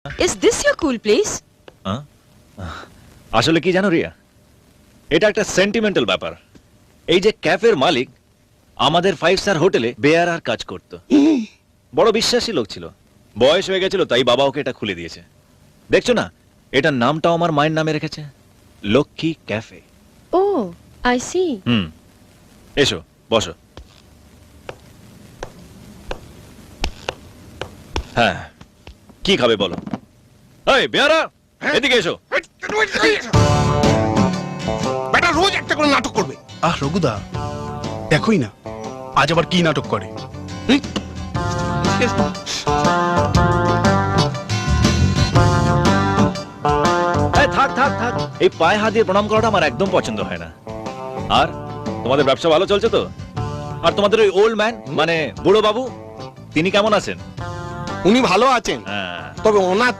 Is this your cool place? আসলে কি জানো রিয়া, এটা একটা সেন্টিমেন্টাল ব্যাপার। এই যে ক্যাফের মালিক আমাদের 5 স্টার হোটেলে বেয়ারার কাজ করত, বড় বিশ্বাসী লোক ছিল। বয়স হয়ে গেছিল তাই বাবা ওকে এটা খুলে দিয়েছে। দেখছো না, এটার নামটাও আমার মায়ের নামে রেখেছে, Lakshmi cafe. Oh, I see. এসো বসো। হ্যাঁ, কি খাবে বলো? এই বেয়ারা, এদিকে এসো। বেটা রোজ একটা করে নাটক করবে। রঘুদা, দেখোই না আজ আবার কি নাটক করে। থাক থাক থাক, এই পায়ে হাত দিয়ে প্রণাম করাটা আমার একদম পছন্দ হয় না। আর তোমাদের ব্যবসা ভালো চলছে তো? আর তোমাদের ওই ওল্ড ম্যান মানে বুড়ো বাবু, তিনি কেমন আছেন? উনি ভালো আছেন, হ্যাঁ। তবে ওনার